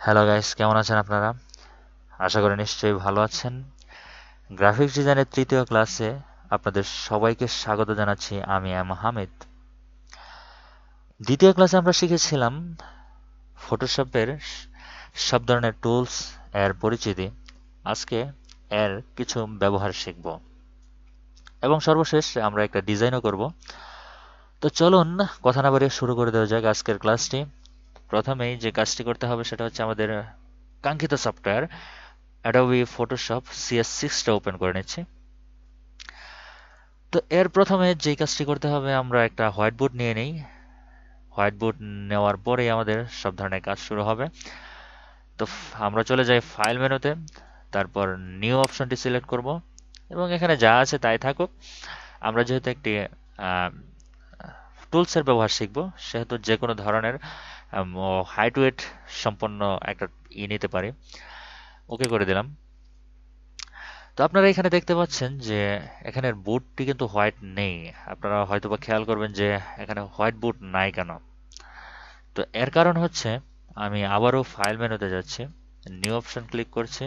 Hello guys, কেমন আছেন আপনারা? আশা করি নিশ্চয়ই ভালো আছেন। গ্রাফিক্স ডিজাইনের তৃতীয় ক্লাসে আপনাদের সবাইকে স্বাগত জানাচ্ছি। আমি হামিদ। দ্বিতীয় ক্লাসে আমরা শিখেছিলাম ফটোশপের সব ধরনের টুলস, এর পরিচিতি। আজকে এর কিছু ব্যবহার শিখব এবং সর্বশেষ আমরা একটা ডিজাইনও করব। তো চলুন কথা না বাড়িয়ে শুরু করে দেওয়া যাক আজকের ক্লাসটি। প্রথমেই যে কাজটি করতে হবে সেটা হচ্ছে আমাদের কাঙ্ক্ষিত সফটওয়্যার অ্যাডোবি ফটোশপ CS6টা ওপেন করে নিচ্ছি। তো এর প্রথমে যেই কাজটি করতে হবে, আমরা একটা হোয়াইট বোর্ড নিয়ে নিই। হোয়াইট বোর্ড নেওয়ার পরেই আমাদের সব ধরনের কাজ শুরু হবে। তো আমরা চলে যাই ফাইল মেনুতে, তারপর নিউ অপশনটি সিলেক্ট করব এবং এখানে যা আছে তাই থাকুক। আমরা যেহেতু একটি টুলসের ব্যবহার শিখব, সেহেতু যে কোনো ধরনের হাইট ওয়েট সম্পন্ন একটা নিতে পারি। ওকে করে দিলাম। তো আপনারা এখানে দেখতে পাচ্ছেন যে এখানের বোর্ডটি কিন্তু হোয়াইট নেই। আপনারা হয়তোবা খেয়াল করবেন যে এখানে হোয়াইট বোর্ড নাই কেন। তো এর কারণ হচ্ছে, আমি আবারও ফাইল মেনুতে যাচ্ছি, নিউ অপশন ক্লিক করছি।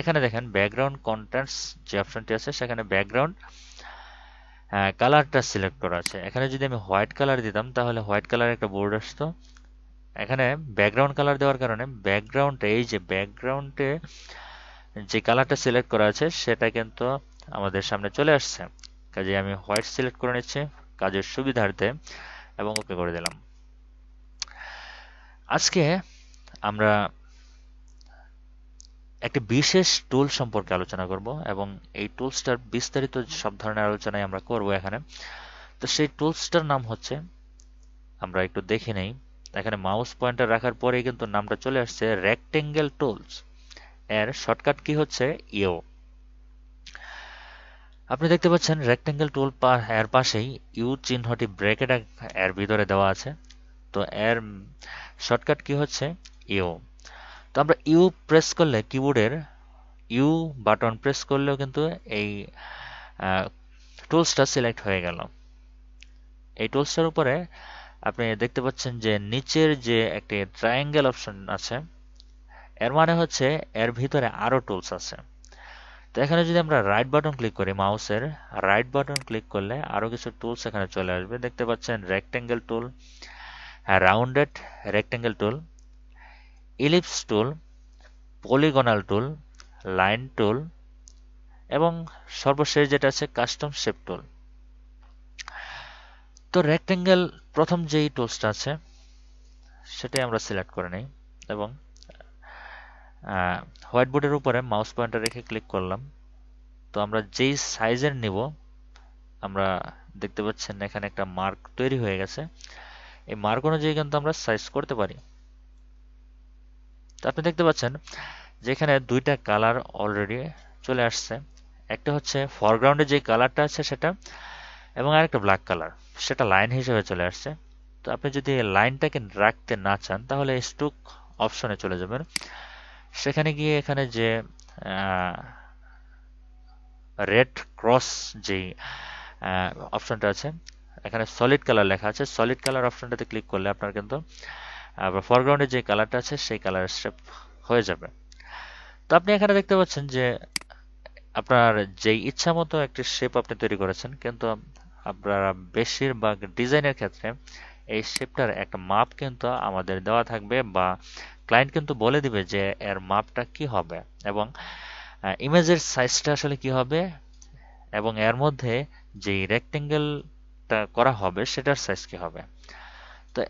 এখানে দেখেন ব্যাকগ্রাউন্ড কন্ট্রাস্ট যে অপশনটি আছে, সেখানে ব্যাকগ্রাউন্ড কালারটা সিলেক্ট করা আছে। এখানে যদি আমি হোয়াইট কালার দিতাম তাহলে হোয়াইট কালার একটা বোর্ড আসতো। এখানে ব্যাকগ্রাউন্ড কালার দেওয়ার কারণে ব্যাকগ্রাউন্ডে, এই যে ব্যাকগ্রাউন্ডে যে কালারটা সিলেক্ট করা আছে সেটা কিন্তু আমাদের সামনে চলে আসছে। কাজে আমি হোয়াইট সিলেক্ট করে নিচ্ছি কাজের সুবিধার্থে এবং ওকে করে দিলাম। আজকে আমরা একটি বিশেষ টুল সম্পর্কে আলোচনা করব এবং এই টুলসটার বিস্তারিত সব ধরনের আলোচনাই আমরা করব এখানে। তো সেই টুলসটার নাম হচ্ছে, আমরা একটু দেখে নেই। এখানে মাউস পয়েন্টার রাখার পরেই কিন্তু নামটা চলে আসছে, রেক্টেঙ্গেল টুলস। এর শর্টকাট কি হচ্ছে ইও। আপনি দেখতে পাচ্ছেন রেক্টেঙ্গেল টুল এর পাশেই ইউ চিহ্নটি ব্র্যাকেট এর ভিতরে দেওয়া আছে। তো এর শর্টকাট কি হচ্ছে ইউ। তো আমরা ইউ প্রেস করলে, কিবোর্ডের ইউ বাটন প্রেস করলেও কিন্তু এই টুলসটা সিলেক্ট হয়ে গেল। এই টুলসটার উপরে আপনি দেখতে পাচ্ছেন যে নিচের যে একটি ট্রায়াঙ্গেল অপশন আছে, এর মানে হচ্ছে এর ভিতরে আরো টুলস আছে। তো এখানে যদি আমরা রাইট বাটন ক্লিক করি, মাউসের রাইট বাটন ক্লিক করলে আরো কিছু টুলস এখানে চলে আসবে। দেখতে পাচ্ছেন রেক্টেঙ্গেল টুল, রাউন্ডেড রেক্টেঙ্গেল টুল, ইলিপস টুল, পলিগনাল টুল, লাইন টুল এবং সর্বশেষ যেটা আছে কাস্টম শেপ টুল। তো রেক্টেঙ্গেল প্রথম যেই টুলসটা আছে সেটাই আমরা সিলেক্ট করে নিই এবং হোয়াইট বোর্ডের উপরে মাউস পয়েন্টার রেখে ক্লিক করলাম। তো আমরা যেই সাইজের নিব, আমরা দেখতে পাচ্ছেন এখানে একটা মার্ক তৈরি হয়ে গেছে। এই মার্ক অনুযায়ী কিন্তু আমরা সাইজ করতে পারি। তো আপনি দেখতে পাচ্ছেন যে এখানে দুইটা কালার অলরেডি চলে আসছে। একটা হচ্ছে ফরগ্রাউন্ডে যে কালারটা আছে সেটা, এবং আরেকটা ব্ল্যাক কালার, সেটা লাইন হিসেবে চলে আসছে। তো আপনি যদি লাইনটাকে রাখতে না চান তাহলে স্ট্রোক অপশনে চলে যাবেন। সেখানে গিয়ে এখানে যে রেড ক্রস যে অপশনটা আছে, এখানে সলিড কালার লেখা আছে, সলিড কালার অপশনটাতে ক্লিক করলে আপনার কিন্তু ফরগ্রাউন্ডে যে কালারটা আছে সেই কালার শেপ হয়ে যাবে। তো আপনি এখানে দেখতে পাচ্ছেন যে আপনার যেই ইচ্ছা মতো একটি শেপ আপনি তৈরি করেছেন, কিন্তু আপনারা বেশিরভাগ ডিজাইনের ক্ষেত্রে এই শেপটার একটা মাপ কিন্তু আমাদের দেওয়া থাকবে, বা ক্লায়েন্ট কিন্তু বলে দিবে যে এর মাপটা কি হবে এবং ইমেজের সাইজটা আসলে কি হবে, এবং এর মধ্যে যেই রেক্টেঙ্গেলটা করা হবে সেটার সাইজ কি হবে। তো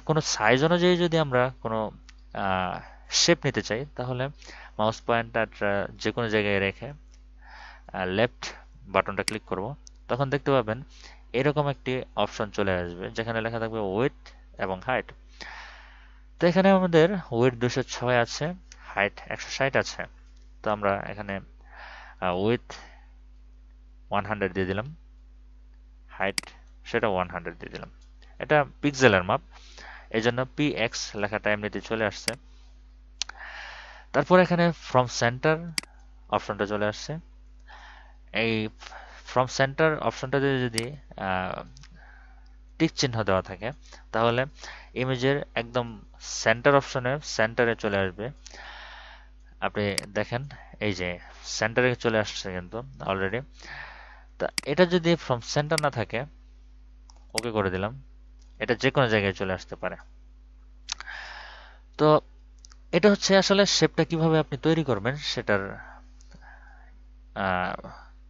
কোনো সাইজ অনুযায়ী যদি আমরা কোনো শেপ নিতে চাই, তাহলে মাউস পয়েন্টার যে কোনো জায়গায় রেখে লেফট বাটনটা ক্লিক করব, তখন দেখতে পাবেন এরকম একটি অপশন চলে আসবে যেখানে লেখা থাকবে উইডথ এবং হাইট। তো এখানে আমাদের উইডথ 206 আছে, হাইট 160 আছে। তো আমরা এখানে উইডথ 100 দিয়ে দিলাম, হাইট সেটা 100 দিয়ে দিলাম। এটা পিক্সেলের মাপ, এই জন্য px লেখাটা এমনিতে চলে আসছে। তারপর এখানে ফ্রম সেন্টার অপশনটা চলে আসছে। এই ফ্রম সেন্টার অপশনটাতে যদি টিক চিহ্ন দেওয়া থাকে, তাহলে ইমেজের একদম সেন্টার অপশনে সেন্টারে চলে আসবে। আপনি দেখেন এই যে সেন্টারে চলে আসছে কিন্তু অলরেডি। তা এটা যদি ফ্রম সেন্টার না থাকে, ওকে করে দিলাম, এটা যে কোনো জায়গায় চলে আসতে পারে। তো এটা হচ্ছে আসলে শেপটা কিভাবে আপনি তৈরি করবেন সেটার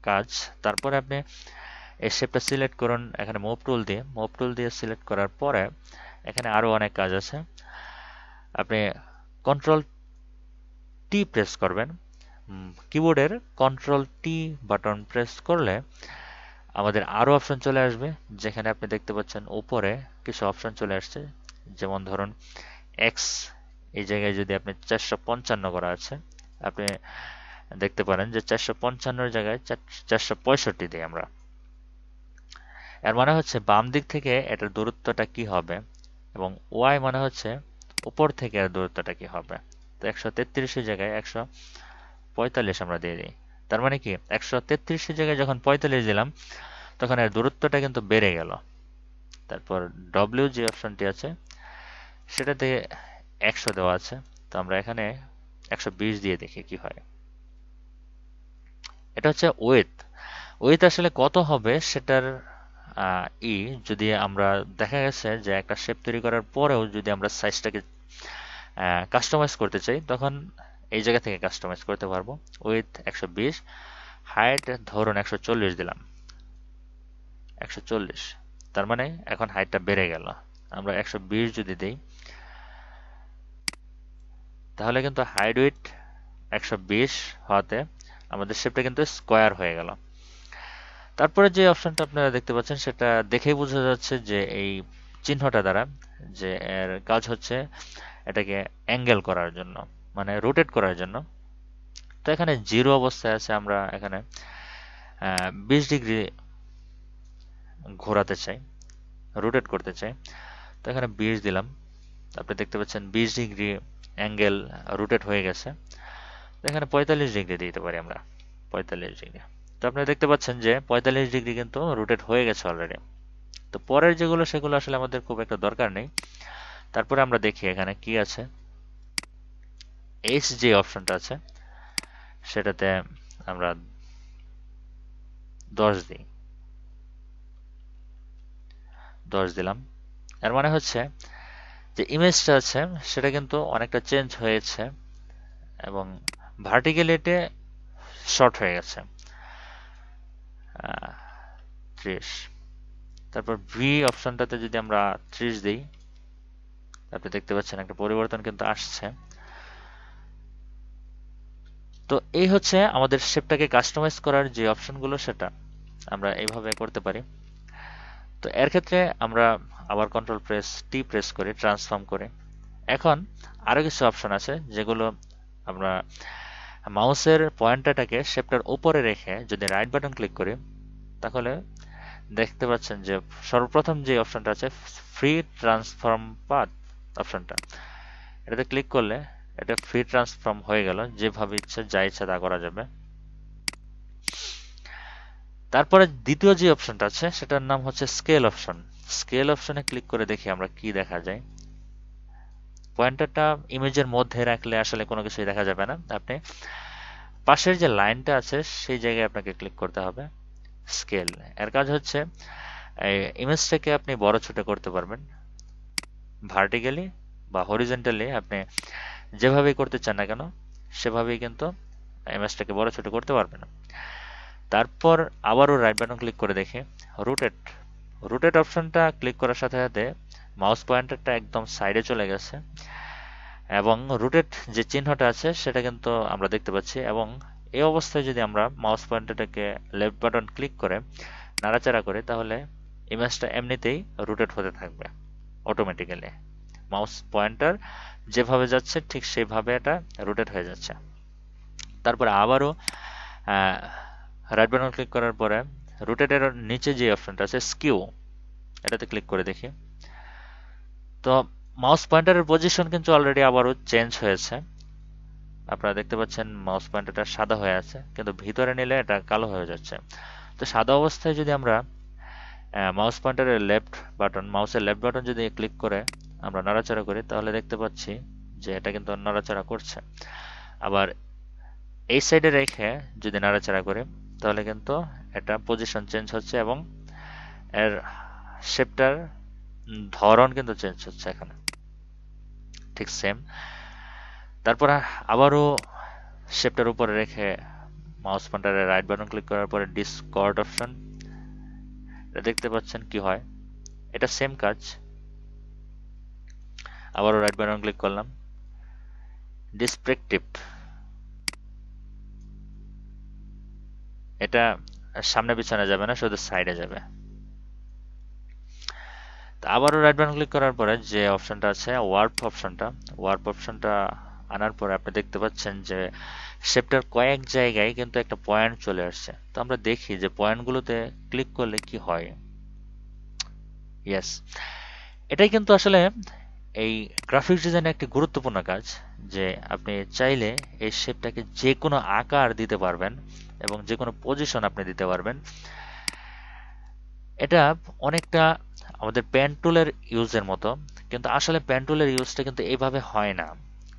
কাজ। তারপরে আপনি এই শেপটা সিলেক্ট করুন এখানে মুভ টুল দিয়ে সিলেক্ট করার পরে এখানে আরো অনেক কাজ আছে। আপনি কন্ট্রোল টি প্রেস করবেন, কিবোর্ডের কন্ট্রোল টি বাটন প্রেস করলে আমাদের আরো অপশন চলে আসবে, যেখানে আপনি দেখতে পাচ্ছেন উপরে কিছু অপশন চলে আসছে। যেমন ধরুন এক্স, এই জায়গায় যদি আপনি 455 করা আছে, আপনি দেখতে পারেন যে 455 জায়গায় 465 দিই আমরা। এর মানে হচ্ছে বাম দিক থেকে এটার দূরত্বটা কি হবে, এবং ওয়াই মানে হচ্ছে উপর থেকে এর দূরত্বটা কি হবে। তো 133 জায়গায় 145 আমরা দিয়ে দিই। তার মানে কি 133 জায়গায় যখন 45 দিলাম, তখন এর দূরত্বটা কিন্তু বেড়ে গেল। তারপর ডব্লিউ যে অপশনটি আছে সেটাতে 100 দেওয়া আছে, তো আমরা এখানে 120 দিয়ে দেখি কি হয়। এটা হচ্ছে উইথ আসলে কত হবে সেটার ই যদি আমরা দেখা গেছে যে একটা শেপ তৈরি করার পরেও যদি আমরা সাইজটাকে কাস্টমাইজ করতে চাই, তখন এই জায়গা থেকে কাস্টমাইজ করতে পারবো। উইথ 120, হাইট ধরুন 140 দিলাম, 140, তার মানে এখন হাইটটা বেড়ে গেল। আমরা 120 যদি দেই, তাহলে কিন্তু হাইট উইথ 120 হওয়াতে আমাদের শেপটা কিন্তু স্কোয়ার হয়ে গেল। তারপরে যে অপশনটা আপনারা দেখতে পাচ্ছেন সেটা দেখেই বোঝা যাচ্ছে যে এই চিহ্নটা দ্বারা যে এর কাজ হচ্ছে এটাকে অ্যাঙ্গেল করার জন্য, মানে রোটেট করার জন্য। তো এখানে জিরো অবস্থায় আছে, আমরা এখানে 20 ডিগ্রি ঘোরাতে চাই, রোটেট করতে চাই। তো এখানে 20 দিলাম, আপনি দেখতে পাচ্ছেন 20 ডিগ্রি অ্যাঙ্গেল রোটেট হয়ে গেছে। তো এখানে 45 ডিগ্রি দিতে পারি আমরা, 45 ডিগ্রি। তো আপনারা দেখতে পাচ্ছেন যে 45 ডিগ্রি কিন্তু রোটেট হয়ে গেছে অলরেডি। তো পরের যেগুলো সেগুলো আসলে আমাদের খুব একটা দরকার নেই। তারপরে আমরা দেখি এখানে কি আছে। এইচ যে অপশনটা আছে সেটাতে আমরা 10 দিই, 10 দিলাম। এর মানে হচ্ছে যে ইমেজটা আছে সেটা কিন্তু অনেকটা চেঞ্জ হয়েছে এবং ভার্টিক্যালিটি শর্ট হয়ে গেছে। 30, তারপর ভি অপশনটাতে যদি আমরা 30 দিই, আপনি দেখতে পাচ্ছেন একটা পরিবর্তন কিন্তু আসছে। তো এই হচ্ছে আমাদের শেপটাকে কাস্টমাইজ করার যে অপশনগুলো, সেটা আমরা এইভাবে করতে পারি। তো এর ক্ষেত্রে আমরা আবার কন্ট্রোল টি প্রেস করে ট্রান্সফর্ম করে, এখন আরো কিছু অপশন আছে যেগুলো আমরা মাউসের পয়েন্টারটাকে শেপটার উপরে রেখে যদি রাইট বাটন ক্লিক করি, তাহলে দেখতে পাচ্ছেন যে সর্বপ্রথম যে অপশনটা আছে ফ্রি ট্রান্সফর্ম পাথ অপশনটা, এটাতে ক্লিক করলে এটা ফ্রি ট্রান্সফর্ম হয়ে গেল, যেভাবে ইচ্ছা যা ইচ্ছা তা করা যাবে। তারপরে দ্বিতীয় যে অপশনটা আছে সেটার নাম হচ্ছে স্কেল অপশন। স্কেল অপশনে ক্লিক করে দেখি আমরা কি দেখা যায়। পয়েন্টারটা ইমেজের মধ্যে রাখলে আসলে কোনো কিছুই দেখা যাবে না, আপনি পাশের যে লাইনটা আছে সেই জায়গায় আপনাকে ক্লিক করতে হবে। স্কেল এর কাজ হচ্ছে ইমেজটাকে আপনি বড় ছোট করতে পারবেন, ভার্টিক্যালি বা হরিজন্টালি আপনি যেভাবেই করতে চান না কেন সেভাবেই কিন্তু ইমেজটাকে বড় ছোট করতে পারবেন। তারপর আবারও রাইট বাটন ক্লিক করে দেখি রোটেট অপশনটা ক্লিক করার সাথে সাথে মাউস পয়েন্টারটা একদম সাইডে চলে গেছে এবং রোটেট যে চিহ্নটা আছে সেটা কিন্তু আমরা দেখতে পাচ্ছি। এবং এই অবস্থায় যদি আমরা মাউস পয়েন্টারটাকে লেফট বাটন ক্লিক করে নাড়াচাড়া করি, তাহলে ইমেজটা এমনিতেই রোটেট হতে থাকবে অটোমেটিক্যালি। মাউস পয়েন্টার যেভাবে যাচ্ছে ঠিক সেইভাবে এটা রোটেট হয়ে যাচ্ছে। তারপরে আবারও রাইট বাটন ক্লিক করার পরে রোটেটের নিচে যে অপশনটা আছে স্কিউ, এটাতে ক্লিক করে দেখি। তো মাউস পয়েন্টারের পজিশন কিন্তু অলরেডি আবারও চেঞ্জ হয়েছে। আপনারা দেখতে পাচ্ছেন মাউস পয়েন্টারটা সাদা হয়ে আছে, কিন্তু ভিতরে নিলে এটা কালো হয়ে যাচ্ছে। তো সাদা অবস্থায় যদি আমরা মাউস পয়েন্টারের লেফট বাটন, মাউসের লেফট বাটন যদি ক্লিক করে আমরা নাড়াচাড়া করি তাহলে দেখতে পাচ্ছি যে এটা কিন্তু নাড়াচাড়া করছে। আবার এই সাইডে রেখে যদি নাড়াচাড়া করি তাহলে কিন্তু এটা পজিশন চেঞ্জ হচ্ছে এবং এর শেপটার ধরন কিন্তু চেঞ্জ হচ্ছে এখানে, ঠিক সেম। তারপর আবারও শেপটার উপরে রেখে মাউস পয়েন্টারের রাইট বাটন ক্লিক করার পরে ডিসকর্ড অপশন, এটা দেখতে পাচ্ছেন কি হয়, এটা সেম কাজ। আবারও রাইট বাটন ক্লিক করলাম, ডিসপ্রেক্টিভ, এটা সামনে পিছনে যাবে না, শুধু সাইডে যাবে। আবারও রাইট বাটন ক্লিক করার পরে যে অপশনটা আছে ওয়ার্প অপশনটা আনার পরে আপনি দেখতে পাচ্ছেন যে শেপটার কয়েক জায়গায় কিন্তু একটা পয়েন্ট চলে আসছে। তো আমরা দেখি যে পয়েন্টগুলোতে ক্লিক করলে কি হয়। ইয়েস, এটাই কিন্তু আসলে এই গ্রাফিক্স ডিজাইনের একটি গুরুত্বপূর্ণ কাজ, যে আপনি চাইলে এই শেপটাকে যে কোনো আকার দিতে পারবেন এবং যে কোনো পজিশন আপনি দিতে পারবেন। এটা অনেকটা আমাদের পেন টুলের ইউজের মতো, কিন্তু আসলে পেন টুলের ইউজটা কিন্তু এইভাবে হয় না।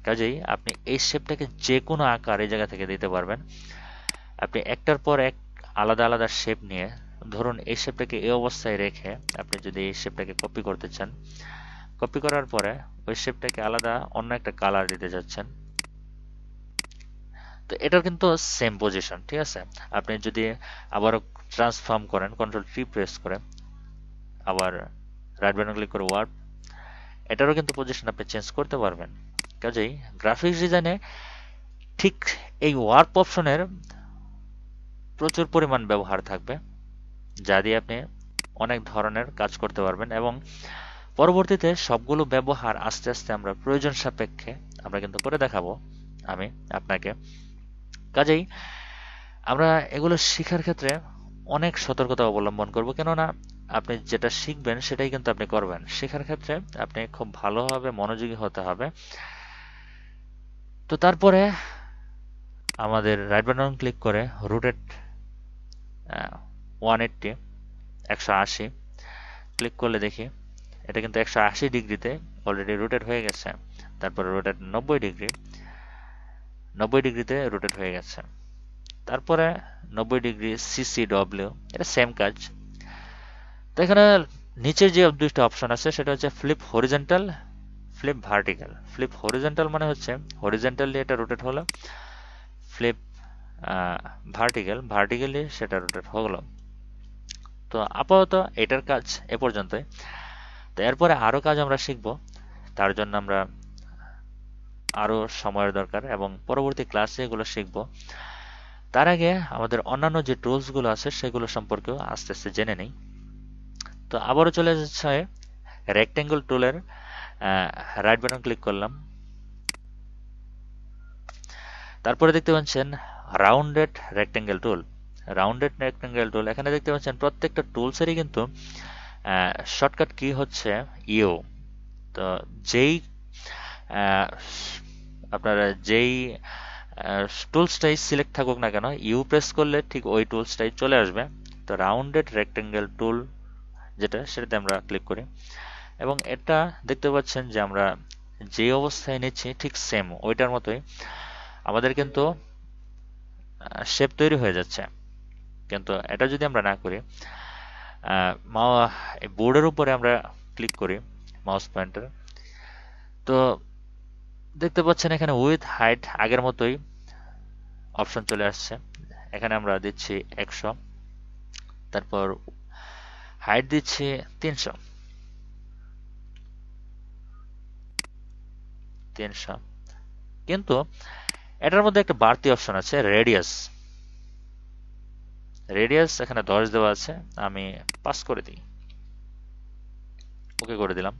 কাজেই আপনি এই শেপটাকে যে কোনো আকার এই জায়গা থেকে দিতে পারবেন। আপনি একটার পর এক আলাদা আলাদা শেপ নিয়ে, ধরুন এই শেপটাকে এই অবস্থায় রেখে আপনি যদি এই শেপটাকে কপি করতে চান, কপি করার পরে ওই শেপটাকে আলাদা অন্য একটা কালার দিতে যাচ্ছেন, তো এটার কিন্তু সেম পজিশন, ঠিক আছে। আপনি যদি আবারও ট্রান্সফর্ম করেন, কন্ট্রোল টি প্রেস করে আবার রাইট বাটন ক্লিক করে ওয়ার্প, এটারও কিন্তু পজিশন আপনি চেঞ্জ করতে পারবেন। কাজেই গ্রাফিক্স ডিজাইনে ঠিক এই ওয়ার্প অপশনের প্রচুর পরিমাণ ব্যবহার থাকবে, যা দিয়ে আপনি অনেক ধরনের কাজ করতে পারবেন এবং পরবর্তীতে সবগুলো ব্যবহার আস্তে আস্তে আমরা প্রয়োজন সাপেক্ষে আমরা কিন্তু করে দেখাবো আমি আপনাকে। কাজেই আমরা এগুলো শেখার ক্ষেত্রে অনেক সতর্কতা অবলম্বন করব, কেননা আপনি যেটা শিখবেন সেটাই কিন্তু আপনি করবেন। শেখার ক্ষেত্রে আপনি খুব ভালোভাবে মনোযোগী হতে হবে। তো তারপরে আমাদের রাইট বাটন ক্লিক করে রোটেট 180 180 ক্লিক করলে দেখি এটা কিন্তু 180 ডিগ্রিতে অলরেডি রোটেট হয়ে গেছে। তারপরে রোটেট 90 ডিগ্রিতে রোটেট হয়ে গেছে। তারপরে 90 ডিগ্রি CCW, এটা সেম কাজ। তো এখানে নিচের যে দুইটা অপশন আছে সেটা হচ্ছে flip horizontal, flip vertical. Flip horizontal মানে হচ্ছে হরিজন্টালি এটা রোটেট হলো, ফ্লিপ ভার্টিক্যালি সেটা রোটেট হলো। তো আপাতত এটার কাজ এ পর্যন্তই। তো এরপরে আরো কাজ আমরা শিখব, তার জন্য আমরা আরো সময়ের দরকার এবং পরবর্তী ক্লাসে এগুলো শিখব। তার আগে আমাদের অন্যান্য যে টুলস গুলো আছে সেগুলো সম্পর্কেও আস্তে আস্তে জেনে নেই। তো আবারও চলে যাচ্ছে রেক্টেঙ্গল টুলের রাইট বাটন ক্লিক করলাম, তারপরে দেখতে পাচ্ছেন রাউন্ডেড রেক্টেঙ্গেল টুল। রাউন্ডেড রেক্টেঙ্গেল টুল, এখানে দেখতে পাচ্ছেন প্রত্যেকটা টুলসেরই কিন্তু শর্টকাট কি হচ্ছে ইউ। তো যেই আপনারা যেই টুলসটাই সিলেক্ট থাকুক না কেন, ইউ প্রেস করলে ঠিক ওই টুলসটাই চলে আসবে। তো রাউন্ডেড রেক্টেঙ্গেল টুল যেটা, সেটাতে আমরা ক্লিক করি এবং এটা দেখতে পাচ্ছেন যে আমরা যে অবস্থায় নিচ্ছি ঠিক সেম ওইটার মতোই আমাদের কিন্তু শেপ তৈরি হয়ে যাচ্ছে। কিন্তু এটা যদি আমরা না করি, বোর্ডের উপরে আমরা ক্লিক করি মাউস পয়েন্টার, তো দেখতে পাচ্ছেন এখানে উইথ হাইট আগের মতোই অপশন চলে আসছে। এখানে আমরা দিচ্ছি 100, তারপর হাইট দিচ্ছি 300। কিন্তু এটার মধ্যে একটা বাড়তি অপশন আছে রেডিয়াস। এখানে 10 দেওয়া আছে, আমি 5 করে দিই, ওকে করে দিলাম।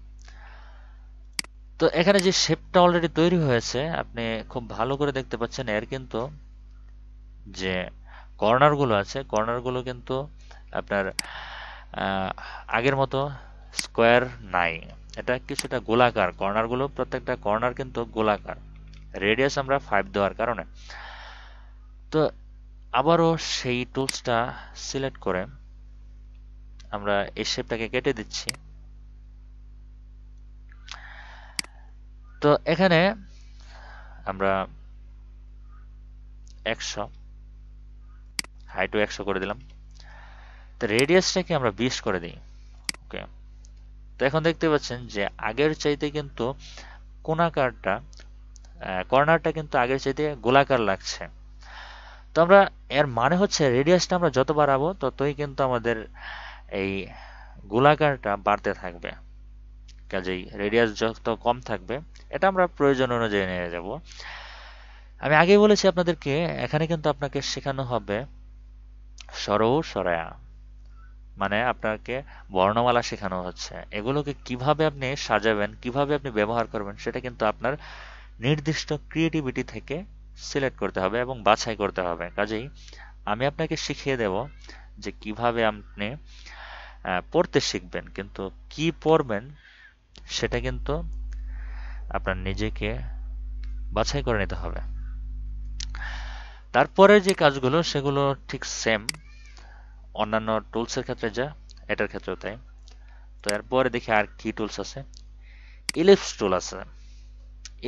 তো এখানে যে শেপটা অলরেডি তৈরি হয়েছে আপনি খুব ভালো করে দেখতে পাচ্ছেন, এর কিন্তু যে কর্নার গুলো আছে, কর্নার গুলো কিন্তু আপনার আগের মতো স্কোয়ার নাই, এটা কিছুটা গোলাকার। কর্নার গুলো প্রত্যেকটা কর্নার কিন্তু গোলাকার, রেডিয়াস আমরা 5 দেওয়ার কারণে। তো আবারও সেই টুলসটা সিলেক্ট করে আমরা এই শেপটাকে কেটে দিচ্ছি। তো এখানে আমরা 100 হাইটও 100 করে দিলাম। তো রেডিয়াসটাকে আমরা 20 করে দিই। ওকে, তো এখন দেখতে পাচ্ছেন যে আগের চাইতে কিন্তু কোণাকারটা কর্নারটা কিন্তু আগের চাইতে গোলাকার লাগছে। তো আমরা এর মানে হচ্ছে রেডিয়াসটা আমরা যত বাড়াবো ততই কিন্তু আমাদের এই গোলাকারটা বাড়তে থাকবে। কাজেই রেডিয়াস যত কম থাকবে এটা আমরা প্রয়োজন অনুযায়ী নিয়ে যাব। আমি আগেই বলেছি আপনাদেরকে, এখানে কিন্তু আপনাকে শেখানো হবে সরহ সরায়া, মানে আপনাকে বর্ণমালা শেখানো হচ্ছে। এগুলোকে কিভাবে আপনি সাজাবেন, কিভাবে আপনি ব্যবহার করবেন, সেটা কিন্তু আপনার নির্দিষ্ট ক্রিয়েটিভিটি থেকে সিলেক্ট করতে হবে এবং বাছাই করতে হবে। কাজেই আমি আপনাকে শিখিয়ে দেব যে কিভাবে আপনি পড়তে শিখবেন, কিন্তু কি পড়বেন সেটা কিন্তু আপনার নিজেকে বাছাই করে নিতে হবে। তারপরে যে কাজগুলো সেগুলো ঠিক সেম অন্যান্য টুলসের ক্ষেত্রে যা, এটার ক্ষেত্রেও তাই। তো এরপরে দেখি আর কি টুলস আছে। ইলিপস টুল আছে।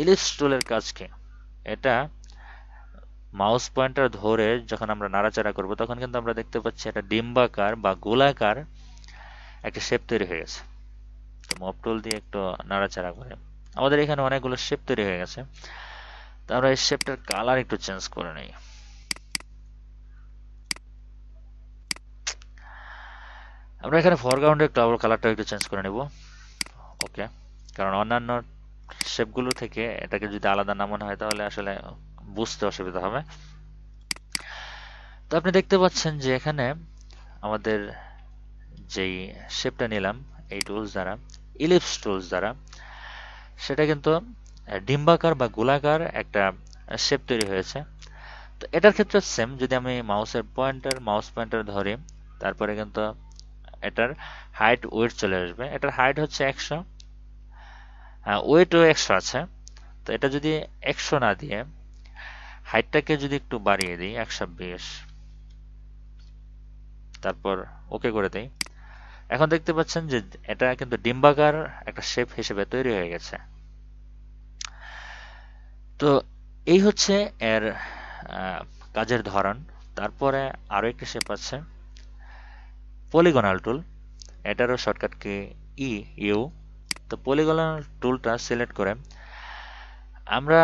ইলিপস টুলের কাজ কি? এটা মাউস পয়েন্টার ধরে যখন আমরা নাড়াচাড়া করব তখন কিন্তু আমরা দেখতে পাচ্ছি একটা ডিম্বাকার বা গোলাকার একটা শেপ তৈরি হয়ে গেছে। তো মপ টুল দিয়ে একটু নাড়াচাড়া করে আমাদের এখানে অনেকগুলো শেপ তৈরি হয়ে গেছে। তো আমরা এই শেপটার কালার একটু চেঞ্জ করে নিই। আমরা এখানে ফরগ্রাউন্ডের কালারটা একটু চেঞ্জ করে নেব। ওকে, কারণ অন্যান্য শেপগুলো থেকে এটাকে যদি আলাদা না মনে হয় তাহলে আসলে বুঝতে অসুবিধা হবে। তো আপনি দেখতে পাচ্ছেন যে এখানে আমাদের যেই শেপটা নিলাম এই টুলস দ্বারা, ইলিপস টুলস দ্বারা, সেটা কিন্তু ডিম্বাকার বা গোলাকার একটা শেপ তৈরি হয়েছে। তো এটার ক্ষেত্রে সেম, যদি আমি মাউস পয়েন্টার ধরি তারপরে কিন্তু এটার হাইট ওয়েট চলে আসবে। এটার হাইট হচ্ছে 100, ওয়েটও 100 আছে। তো এটা যদি 100 না দিয়ে হাইটটাকে যদি একটু বাড়িয়ে দিই 120, তারপর ওকে করে দেই, এখন দেখতে পাচ্ছেন যে এটা কিন্তু ডিম্বাকার একটা শেপ হিসেবে তৈরি হয়ে গেছে। তো এই হচ্ছে এর কাজের ধরন। তারপরে আরো একটা শেপ আছে পলিগনাল টুল, এটারও শর্টকাট কি ইউ। তো পলিগনাল টুলটা সিলেক্ট করে আমরা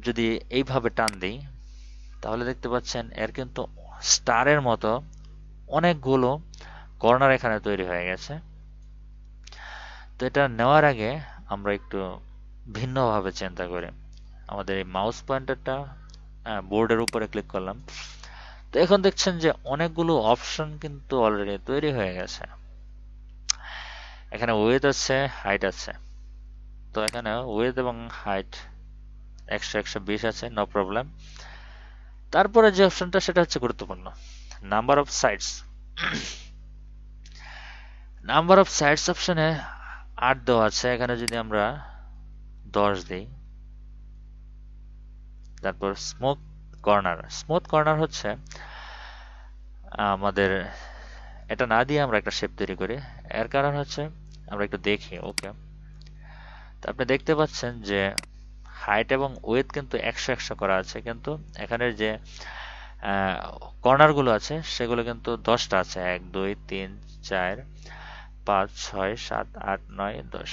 যদি এইভাবে টান দিই তাহলে দেখতে পাচ্ছেন এর কিন্তু স্টারের মতো অনেকগুলো কর্নার এখানে তৈরি হয়ে গেছে। তো এটা নেওয়ার আগে আমরা একটু ভিন্নভাবে চিন্তা করি। আমাদের এই মাউস পয়েন্টারটা বোর্ডের উপরে ক্লিক করলাম। তো এখন দেখছেন যে অনেকগুলো অপশন কিন্তু অলরেডি তৈরি হয়ে গেছে। এখানে উইডথ আছে, হাইট আছে। তো এখানে উইডথ এবং হাইট 100 120 আছে, নো প্রবলেম। তারপরে যে অপশনটা সেটা হচ্ছে গুরুত্বপূর্ণ, number of sides. Number of sides অপশনে 8 দেওয়া আছে। এখানে যদি আমরা 10 দিই, তারপর স্মুথ কর্নার হচ্ছে আমাদের এটা না দিয়ে আমরা একটা শেপ তৈরি করি। এর কারণ হচ্ছে আমরা একটু দেখি। ওকে, তো আপনি দেখতে পাচ্ছেন যে হাইট এবং উইডথ কিন্তু 100 100 করা আছে, কিন্তু এখানের যে কর্নার গুলো আছে সেগুলো কিন্তু 10টা আছে। 1 2 3 4 5 6 7 8 9 10।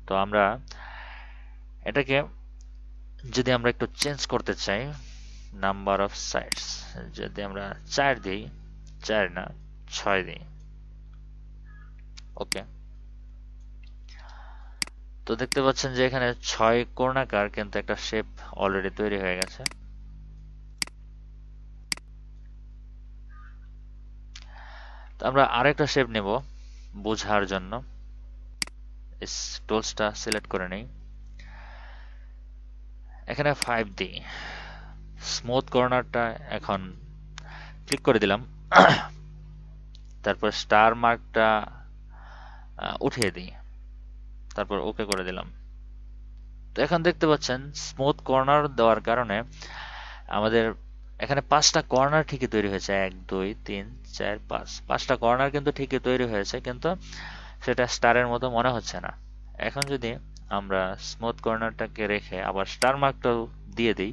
তো আমরা এটাকে যদি আমরা একটু চেঞ্জ করতে চাই, নাম্বার অফ সাইডস যদি আমরা 4 দিই, 4 না 6 দিই। ওকে, তো দেখতে পাচ্ছেন যে এখানে 6 কোণাকার কিন্তু একটা শেপ অলরেডি তৈরি হয়ে গেছে। তো আমরা আরেকটা শেপ নেব বোঝার জন্য। টুলসটা সিলেক্ট করে নেই, এখানে 5 দিই, স্মুথ কর্নারটা এখন ক্লিক করে দিলাম। তারপর স্টার মার্কটা উঠিয়ে দিই, তারপর ওকে করে দিলাম। তো এখন দেখতে পাচ্ছেন স্মুথ কর্নার দেওয়ার কারণে আমাদের এখানে 5টা কর্নার ঠিকই তৈরি হয়েছে, 1 2 3 4 5, 5টা কর্নার কিন্তু ঠিকই তৈরি হয়েছে, কিন্তু সেটা স্টারের মতো মনে হচ্ছে না। এখন যদি আমরা স্মুথ কর্নারটাকে রেখে আবার স্টার মার্কটাও দিয়ে দিই,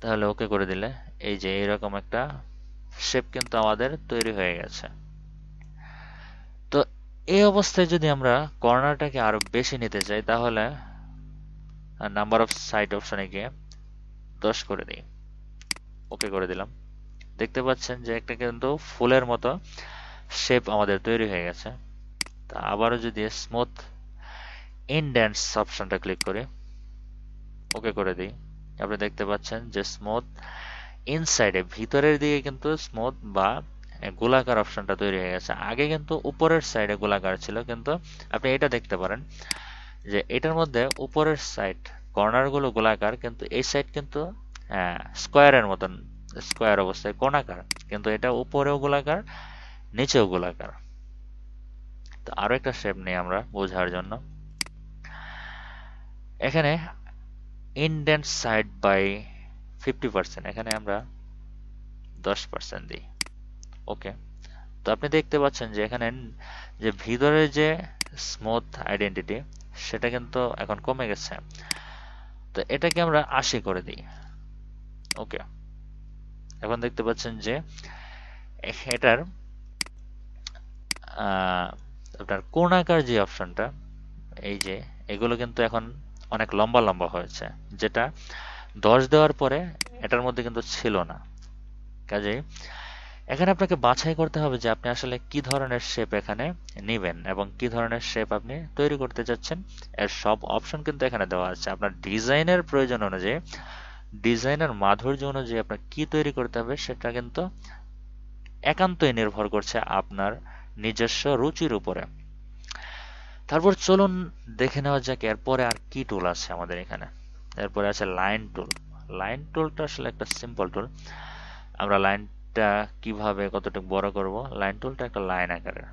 তাহলে ওকে করে দিলে এই যে এরকম একটা শেপ কিন্তু আমাদের তৈরি হয়ে গেছে। তো এই অবস্থায় যদি আমরা কর্নারটাকে আরো বেশি নিতে চাই, তাহলে নাম্বার অফ সাইড অপশনে গিয়ে 10 করে দিই, ওকে করে দিলাম। দেখতে পাচ্ছেন যে একটা কিন্তু ফুলের মতো শেপ আমাদের তৈরি হয়ে গেছে। তা আবারও যদি স্মুথ ইনডেন্টস অপশনটা ক্লিক করি, ওকে করে দিই, আপনি দেখতে পাচ্ছেন যে স্মুথ ইনসাইডে ভিতরের দিকে কিন্তু স্মুথ বা গোলাকার অপশনটা তৈরি হয়ে গেছে। আগে কিন্তু উপরের সাইডে গোলাকার ছিল, কিন্তু আপনি এটা দেখতে পারেন যে এটার মধ্যে উপরের সাইড কর্নারগুলো গোলাকার, কিন্তু এই সাইড কিন্তু স্কোয়ারের মতন, স্কোয়ার অবস্থায় কোণাকার, কিন্তু এটা উপরেও গোলাকার নিচেও গোলাকার। তো আরো একটা শেপ নেই আমরা বোঝার জন্য। এখানে ইনডেন্ট সাইড বাই 50%, এখানে আমরা 10% দিই, ওকে। তো আপনি দেখতে পাচ্ছেন যে এখানে যে ভিতরের যে স্মুথ আইডেন্টিটি সেটা কিন্তু এখন কমে গেছে। তো এটাকে আমরা 80 করে দিই, ওকে। এখন দেখতে পাচ্ছেন যে এটার আপনার কোণাকার যে অপশনটা, এই যে এগুলো কিন্তু এখন অনেক লম্বা লম্বা হয়েছে, যেটা 10 দেওয়ার পরে এটার মধ্যে কিন্তু ছিল না। কাজেই এখানে আপনাকে বাছাই করতে হবে যে আপনি আসলে কি ধরনের শেপ এখানে নেবেন এবং কি ধরনের শেপ আপনি তৈরি করতে চাচ্ছেন। এর সব অপশন কিন্তু এখানে দেওয়া আছে। আপনার ডিজাইনের প্রয়োজন অনুযায়ী, ডিজাইনের মাধুর্য অনুযায়ী আপনার কি তৈরি করতে হবে সেটা কিন্তু একান্তই নির্ভর করছে আপনার নিজস্ব রুচির উপরে। তারপর চলুন দেখে নেওয়া যাক এরপরে আর কি টুল আছে আমাদের এখানে। এরপরে আছে লাইন টুল। লাইন টুলটা আসলে একটা সিম্পল টুল। আমরা লাইনটা কিভাবে কতটুকু বড় করব, লাইন টুলটা একটা লাইন আকারের।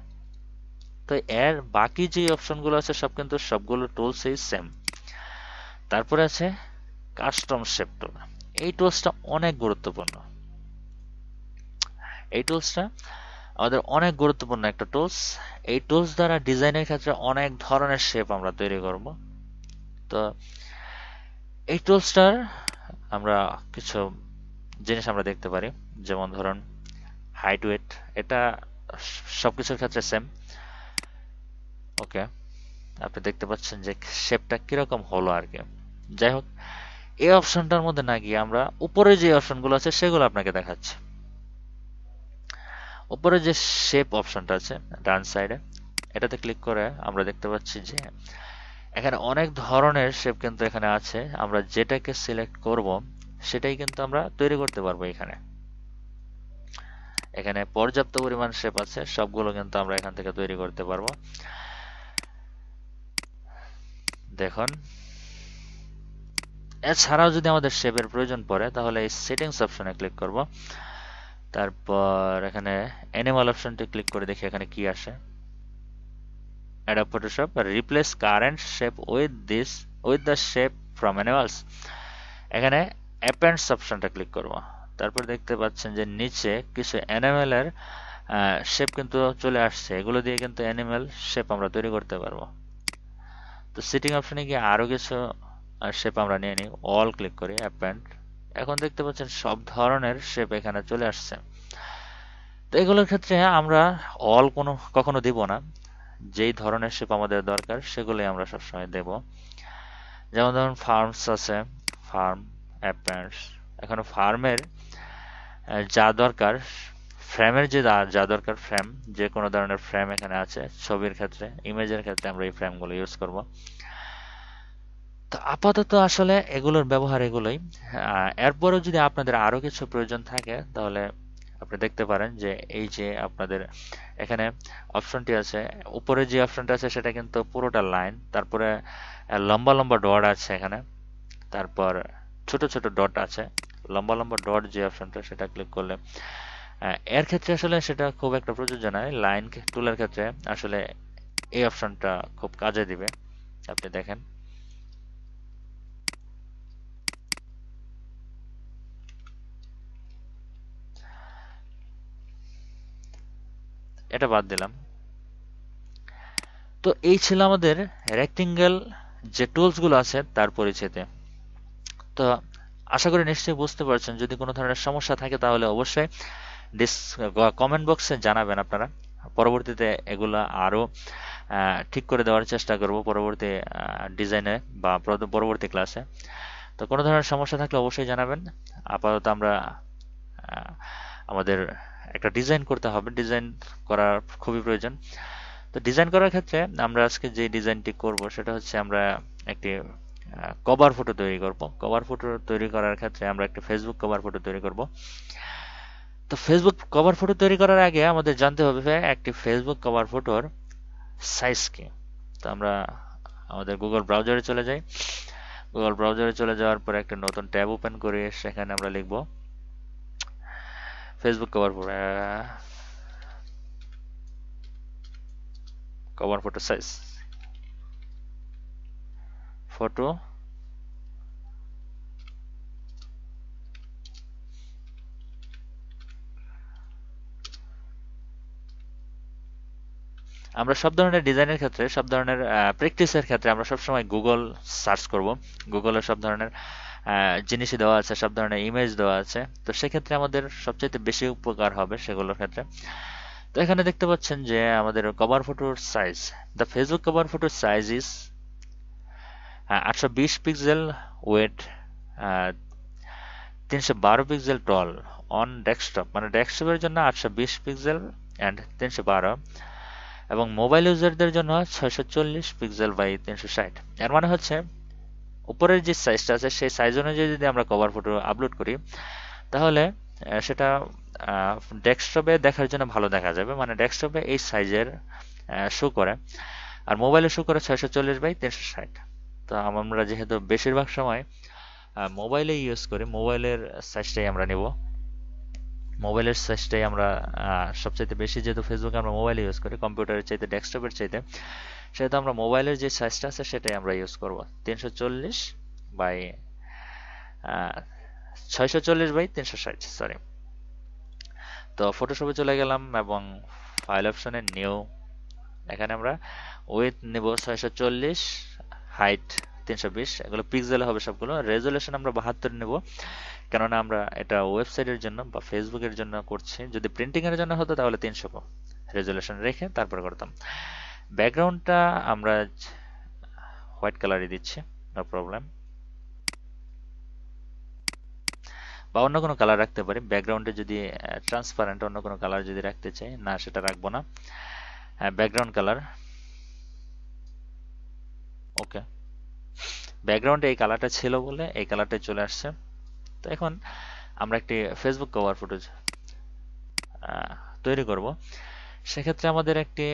তো এর বাকি যে অপশনগুলো আছে সব কিন্তু সবগুলো টুলসই সেম। তারপরে আছে কাস্টম শেপ টুল। এই টুলসটা অনেক গুরুত্বপূর্ণ। এই টুলসটা আমাদের অনেক গুরুত্বপূর্ণ একটা টুলস। এই টুলস দ্বারা ডিজাইনের ক্ষেত্রে অনেক ধরনের শেপ আমরা তৈরি করব। তো এই টুলসটার আমরা কিছু জিনিস আমরা দেখতে পারি, যেমন ধরুন হাইট ওয়েট, এটা সবকিছুর ক্ষেত্রে সেম, ওকে। আপনি দেখতে পাচ্ছেন যে শেপটা কিরকম হলো আর কি। যাই হোক, এই অপশনটার মধ্যে না গিয়ে আমরা উপরে যে অপশনগুলো আছে সেগুলো আপনাকে দেখাচ্ছি। উপরে যে শেপ অপশনটা আছে ডান সাইডে, এটাতে ক্লিক করে আমরা দেখতে পাচ্ছি যে এখানে অনেক ধরনের শেপ কিন্তু এখানে আছে। আমরা যেটাকে সিলেক্ট করব সেটাই কিন্তু আমরা তৈরি করতে পারবো। এখানে এখানে পর্যাপ্ত পরিমাণ শেপ আছে, সবগুলো কিন্তু আমরা এখান থেকে তৈরি করতে পারবো। দেখুন, এছাড়াও যদি আমাদের শেপের প্রয়োজন পড়ে তাহলে এই সেটিংস অপশনে ক্লিক করব। তারপর এখানে অ্যানিমাল অপশনটি ক্লিক করে দেখি এখানে কি আসে। Adobe Photoshop replace current shape with the shape from animals। এখানে অ্যাপেন্ডস অপশনটা ক্লিক করব। তারপর দেখতে পাচ্ছেন যে নিচে কিছু অ্যানিমেলের শেপ কিন্তু চলে আসছে। এগুলো দিয়ে কিন্তু অ্যানিমেল শেপ আমরা তৈরি করতে পারবো। তো সেটিং অপশনে গিয়ে আরো কিছু শেপ আমরা নিয়ে নিই, অল ক্লিক করি, অ্যাপেন্ড। এখন দেখতে পাচ্ছেন সব ধরনের শেপ এখানে চলে আসছে। তো এগুলোর ক্ষেত্রে আমরা অল কখনো দিব না। যেই ধরনের শেপ আমাদের দরকার সেগুলোই আমরা সবসময় দেব। যেমন ধরুন ফার্মস আছে, ফার্ম, অ্যাপেন্ডস। এখন ফার্মের যা দরকার, ফ্রেমের যা দরকার, ফ্রেম, যে কোনো ধরনের ফ্রেম এখানে আছে। ছবির ক্ষেত্রে, ইমেজের ক্ষেত্রে আমরা এই ফ্রেমগুলো ইউজ করব। তো আপাতত আসলে এগুলোর ব্যবহার এগুলোই। এরপরেও যদি আপনাদের আরো কিছু প্রয়োজন থাকে তাহলে আপনি দেখতে পারেন যে এই যে আপনাদের এখানে অপশনটি আছে, উপরে যে অপশনটা আছে সেটা কিন্তু পুরোটা লাইন, তারপরে লম্বা লম্বা ডট আছে এখানে, তারপর ছোট ছোট ডট আছে। লম্বা লম্বা ডট যে অপশনটা সেটা ক্লিক করলে এর ক্ষেত্রে আসলে সেটা খুব একটা প্রযোজ্য নয়। লাইন টুলের ক্ষেত্রে আসলে এই অপশনটা খুব কাজে দিবে। আপনি দেখেন, এটা বাদ দিলাম। তো এই ছিল আমাদের রেক্টেঙ্গেল যে টুলসগুলো আছে তার পরিচিতি। তো আশা করি নিশ্চয়ই বুঝতে পারছেন। যদি কোনো ধরনের সমস্যা থাকে তাহলে অবশ্যই কমেন্ট বক্সে জানাবেন আপনারা। পরবর্তীতে এগুলা আরো ঠিক করে দেওয়ার চেষ্টা করব পরবর্তী ডিজাইনে বা পরবর্তী ক্লাসে। তো কোনো ধরনের সমস্যা থাকলে অবশ্যই জানাবেন। আপাতত আমরা আহ, আমাদের একটা ডিজাইন করতে হবে, ডিজাইন করার খুবই প্রয়োজন। তো ডিজাইন করার ক্ষেত্রে আমরা আজকে যে ডিজাইনটি করব সেটা হচ্ছে আমরা একটি কভার ফটো তৈরি করব। কভার ফটো তৈরি করার ক্ষেত্রে আমরা একটা ফেসবুক কভার ফটো তৈরি করব। তো ফেসবুক কভার ফটো তৈরি করার আগে আমাদের জানতে হবে একটি ফেসবুক কভার ফটোর সাইজ কি। তো আমরা আমাদের গুগল ব্রাউজারে চলে যাই। গুগল ব্রাউজারে চলে যাওয়ার পরে একটা নতুন ট্যাব ওপেন করে সেখানে আমরা লিখব Facebook cover photo, cover photo size, photo. আমরা সব ধরনের ডিজাইনের ক্ষেত্রে, সব ধরনের প্র্যাকটিসের ক্ষেত্রে আমরা সবসময় গুগল সার্চ করব। গুগলে সব ধরনের জিনিসই দেওয়া আছে, সব ধরনের ইমেজ দেওয়া আছে। তো সেক্ষেত্রে আমাদের সবচাইতে বেশি উপকার হবে সেগুলোর ক্ষেত্রে। তো এখানে দেখতে পাচ্ছেন যে আমাদের কভার ফটোর সাইজ, দ্য ফেসবুক কভার ফটোর size is 820 pixel wide, 312 pixel tall on desktop, মানে ডেস্কটপের জন্য 820 পিক্সেল অ্যান্ড 312, এবং মোবাইল ইউজারদের জন্য 640 পিক্সেল বাই 360। এর মানে হচ্ছে উপরের যে সাইজটা আছে সেই সাইজ অনুযায়ী যদি আমরা কভার ফটো আপলোড করি তাহলে সেটা ডেস্কটপে দেখার জন্য ভালো দেখা যাবে, মানে ডেস্কটপে এই সাইজের শো করে, আর মোবাইলে শো করে 640 বাই 360। তো আমরা যেহেতু বেশিরভাগ সময় মোবাইলে ইউজ করি, মোবাইলের সাইজটাই আমরা নেব। মোবাইলের সাইজটাই আমরা সবচাইতে বেশি, যেহেতু ফেসবুকে আমরা মোবাইল ইউজ করি কম্পিউটারের চাইতে, ডেস্কটপের চাইতে, সেহেতু আমরা মোবাইলের যে সাইজটা আছে সেটাই আমরা ইউজ করব, 340 বাই 640 বাই 360, সরি। তো ফটোশপে চলে গেলাম এবং ফাইল অপশনে নিউ, এখানে আমরা উইথ নেব 640, হাইট 320, এগুলো পিক্সেল হবে সবগুলো। রেজুলেশন আমরা 72 নেব, কেননা আমরা এটা ওয়েবসাইটের জন্য বা ফেসবুকের জন্য করছি। যদি প্রিন্টিং এর জন্য হতো তাহলে 300 রেজুলেশন রেখে তারপর করতাম। ব্যাকগ্রাউন্ডটা আমরা হোয়াইট কালারই দিচ্ছি, নো প্রবলেম, বা অন্য কোনো কালার রাখতে পারি। ব্যাকগ্রাউন্ডে যদি ট্রান্সপারেন্ট অন্য কোনো কালার যদি রাখতে চাই, না সেটা রাখবো না। ব্যাকগ্রাউন্ড কালার, ওকে। ব্যাকগ্রাউন্ডে এই কালারটা ছিল বলে এই কালারটাই চলে আসছে। তো এখন আমরা একটি ফেসবুক কভার ফটো তৈরি করব। সেক্ষেত্রে আমাদের একটি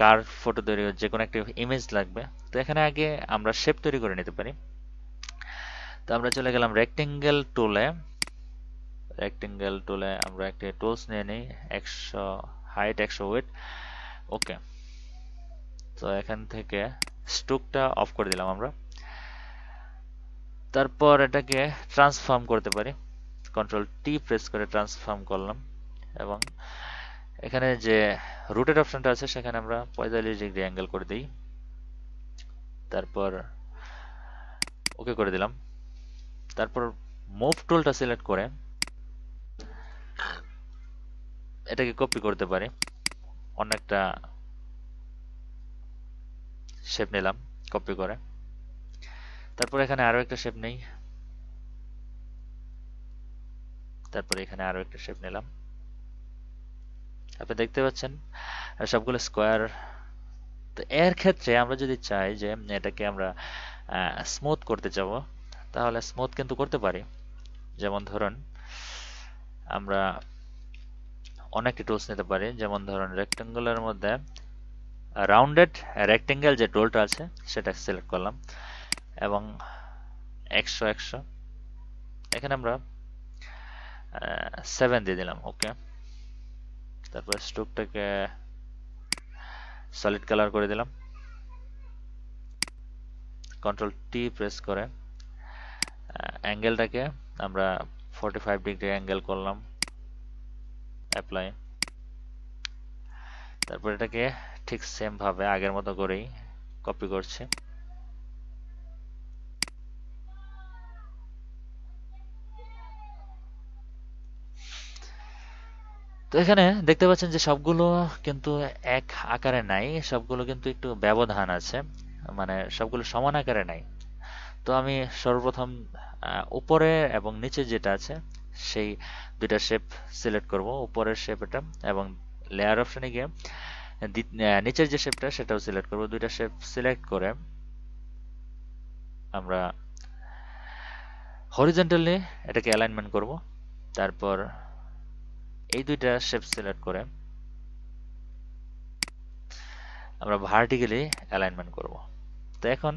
কার ফটো তৈরি, যে কোনো একটি ইমেজ লাগবে। তো এখানে আগে আমরা শেপ তৈরি করে নিতে পারি। তো আমরা চলে গেলাম রেক্টেঙ্গেল টুলে। রেক্টেঙ্গেল টুলে আমরা একটি টুলস নিয়ে নিই, 100 হাইট, 100 উইডথ, ওকে। তো এখান থেকে স্ট্রোকটা অফ করে দিলাম আমরা। তারপর এটাকে ট্রান্সফর্ম করতে পারি, কন্ট্রোল টি প্রেস করে ট্রান্সফর্ম করলাম, এবং এখানে যে রুটেড অপশনটা আছে সেখানে আমরা 45 ডিগ্রি অ্যাঙ্গেল করে দিই। তারপর ওকে করে দিলাম। তারপর মুভ টুলটা সিলেক্ট করে এটাকে কপি করতে পারি, অন্য একটা শেপ নিলাম কপি করে। তারপর এখানে আরো একটা শেপ নেই, তারপর এখানে আরো একটা শেপ নিলাম। আপনি দেখতে পাচ্ছেন সবগুলো স্কোয়ার। তো এর ক্ষেত্রে আমরা যদি চাই যে এটাকে আমরা স্মুথ করতে চাবো তাহলে স্মুথ কিন্তু করতে পারি। যেমন ধরুন আমরা অনেকটি টুলস নিতে পারি, যেমন ধরুন রেক্টেঙ্গুলার মধ্যে রাউন্ডেড রেক্টেঙ্গেল যে টুলটা আছে সেটা সিলেক্ট করলাম এবং 100 100 এখানে আমরা 7 দিয়ে দিলাম, ওকে। তারপর স্ট্রোকটাকে সলিড কালার করে দিলাম, কন্ট্রোল টি প্রেস করে অ্যাঙ্গেলটাকে আমরা 45 ডিগ্রি অ্যাঙ্গেল করলাম, অ্যাপ্লাই। তারপর এটাকে ঠিক সেম ভাবে আগের মতো করেই কপি করছি। তো এখানে দেখতে পাচ্ছেন যে সবগুলো কিন্তু এক আকারে নাই, সবগুলো কিন্তু একটু ব্যবধান আছে, মানে সবগুলো সমান আকারে নাই। তো আমি সর্বপ্রথম উপরে এবং নিচে যেটা আছে সেই দুইটা শেপ সিলেক্ট করব, উপরের শেপ এটা, এবং লেয়ার অপশনে গিয়ে নিচের যে শেপটা সেটাও সিলেক্ট করব। দুইটা শেপ সিলেক্ট করে আমরা হরিজন্টালি এটাকে অ্যালাইনমেন্ট করব। তারপর এই দুইটা শেপ সিলেক্ট করে আমরা ভার্টিক্যালি অ্যালাইনমেন্ট করব। তো এখন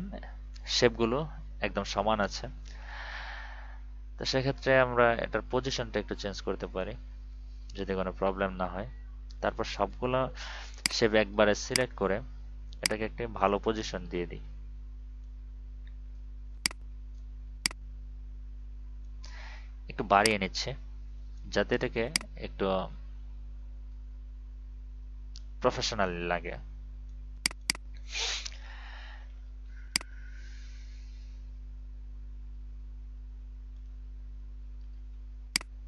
শেপগুলো একদম সমান আছে। তো সেক্ষেত্রে আমরা এটার পজিশনটা একটু চেঞ্জ করতে পারি যদি কোনো প্রবলেম না হয়। তারপর সবগুলো শেপ একবারে সিলেক্ট করে এটাকে একটি ভালো পজিশন দিয়ে দিই। একটু বাড়িয়ে নিচ্ছে যাতে এটাকে একটু প্রফেশনাল লাগে।